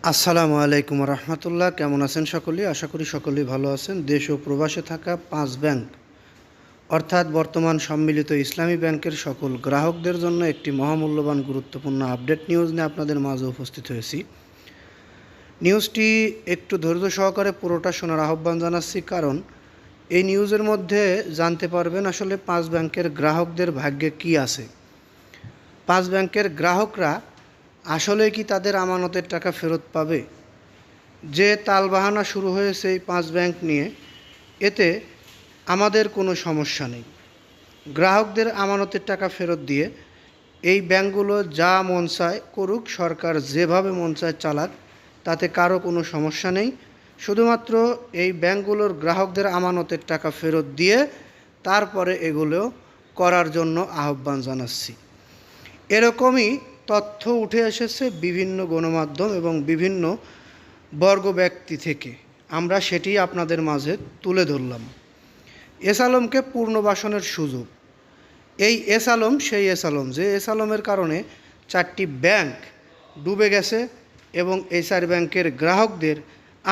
আসসালামু আলাইকুম রহমতুল্লাহ। কেমন আছেন সকলেই? আশা করি সকলেই ভালো আছেন। দেশ ও প্রবাসে থাকা 5 ব্যাংক অর্থাৎ বর্তমান সম্মিলিত ইসলামী ব্যাংকের সকল গ্রাহকদের জন্য একটি মহামূল্যবান গুরুত্বপূর্ণ আপডেট নিউজ নিয়ে আপনাদের মাঝে উপস্থিত হয়েছি। নিউজটি একটু ধৈর্য সহকারে পুরোটা শোনার আহ্বান জানাচ্ছি, কারণ এই নিউজের মধ্যে জানতে পারবেন আসলে 5 ব্যাংকের গ্রাহকদের ভাগ্যে কী আছে। 5 ব্যাংকের গ্রাহকরা আসলে কি তাদের আমানতের টাকা ফেরত পাবে? যে তালবাহানা শুরু হয়েছে এই 5 ব্যাংক নিয়ে, এতে আমাদের কোনো সমস্যা নেই। গ্রাহকদের আমানতের টাকা ফেরত দিয়ে এই ব্যাংকগুলো যা মন চায় করুক, সরকার যেভাবে মন চায় চালাক, তাতে কারো কোনো সমস্যা নেই। শুধুমাত্র এই ব্যাংকগুলোর গ্রাহকদের আমানতের টাকা ফেরত দিয়ে তারপরে এগুলো করার জন্য আহ্বান জানাচ্ছি। এরকমই তথ্য উঠে এসেছে বিভিন্ন গণমাধ্যম এবং বিভিন্ন বর্গ ব্যক্তি থেকে। আমরা সেটি আপনাদের মাঝে তুলে ধরলাম। এস আলমকে পুনর্বাসনের সুযোগ। এই এস আলম সেই এস আলম যে এস আলমের কারণে 4টি ব্যাংক ডুবে গেছে এবং এই 4 ব্যাংকের গ্রাহকদের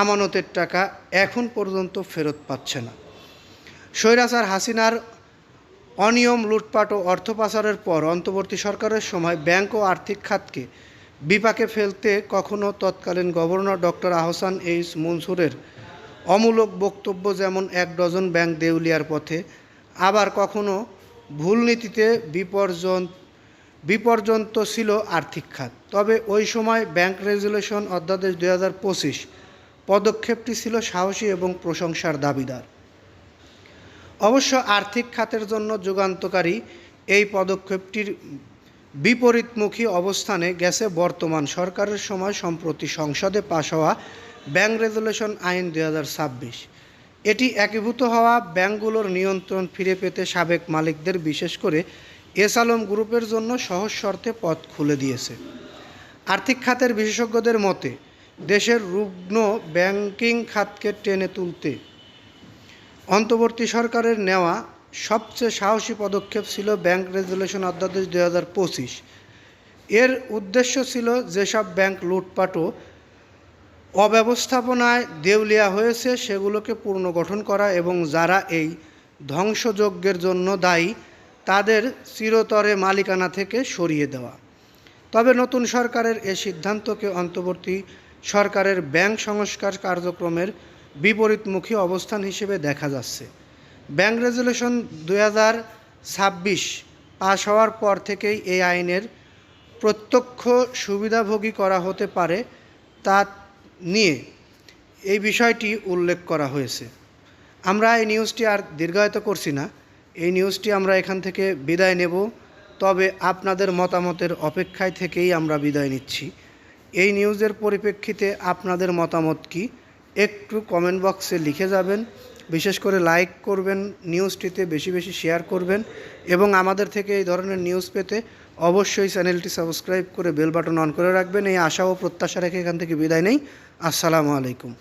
আমানতের টাকা এখন পর্যন্ত ফেরত পাচ্ছে না। স্বৈরাচার হাসিনার অনিয়ম, লুটপাট ও অর্থ পাচারের পর অন্তর্বর্তী সরকারের সময় ব্যাংক ও আর্থিক খাতকে বিপাকে ফেলতে কখনো তৎকালীন গভর্নর ডক্টর আহসান এইচ মনসুরের অমূলক বক্তব্য, যেমন 1 ডজন ব্যাংক দেউলিয়ার পথে, আবার কখনো ভুল নীতিতে বিপর্যন্ত ছিল আর্থিক খাত। তবে ওই সময় ব্যাংক রেজুলেশন অধ্যাদেশ 2025 পদক্ষেপটি ছিল সাহসী এবং প্রশংসার দাবিদার। অবশ্য আর্থিক খাতের জন্য যুগান্তকারী এই পদক্ষেপটির বিপরীতমুখী অবস্থানে গেছে বর্তমান সরকারের সময় সম্প্রতি সংসদে পাশ হওয়া ব্যাংক রেজুলেশন আইন 2026। এটি একীভূত হওয়া ব্যাংকগুলোর নিয়ন্ত্রণ ফিরে পেতে সাবেক মালিকদের, বিশেষ করে এস আলম গ্রুপের জন্য সহজ শর্তে পথ খুলে দিয়েছে। আর্থিক খাতের বিশেষজ্ঞদের মতে দেশের রুগ্ন ব্যাংকিং খাতকে টেনে তুলতে অন্তর্বর্তী সরকারের নেওয়া সবচেয়ে সাহসী পদক্ষেপ ছিল ব্যাংক রেজুলেশন অধ্যাদেশ 2025। এর উদ্দেশ্য ছিল যেসব ব্যাংক লুটপাট ও অব্যবস্থাপনায় দেউলিয়া হয়েছে সেগুলোকে পুনর্গঠন করা এবং যারা এই ধ্বংসযজ্ঞের জন্য দায়ী তাদের চিরতরে মালিকানা থেকে সরিয়ে দেওয়া। তবে নতুন সরকারের এ সিদ্ধান্তকে অন্তর্বর্তী সরকারের ব্যাংক সংস্কার কার্যক্রমের বিপরীতমুখী অবস্থান হিসেবে দেখা যাচ্ছে। ব্যাংক রেজুলেশন 2026 পাশ হওয়ার পর থেকেই এই আইনের প্রত্যক্ষ সুবিধাভোগী করা হতে পারে তা নিয়ে এই বিষয়টি উল্লেখ করা হয়েছে। আমরা এই নিউজটি আর দীর্ঘায়িত করছি না, এই নিউজটি আমরা এখান থেকে বিদায় নেব। তবে আপনাদের মতামতের অপেক্ষায় থেকেই আমরা বিদায় নিচ্ছি। এই নিউজের পরিপ্রেক্ষিতে আপনাদের মতামত কি একটু কমেন্ট বক্সে লিখে যাবেন। বিশেষ করে লাইক করবেন, নিউজটিতে বেশি বেশি শেয়ার করবেন এবং আমাদের থেকে এই ধরনের নিউজ পেতে অবশ্যই চ্যানেলটি সাবস্ক্রাইব করে বেল বাটন অন করে রাখবেন। এই আশা ও প্রত্যাশা রেখে এখান থেকে বিদায় নেই। আসসালামু আলাইকুম।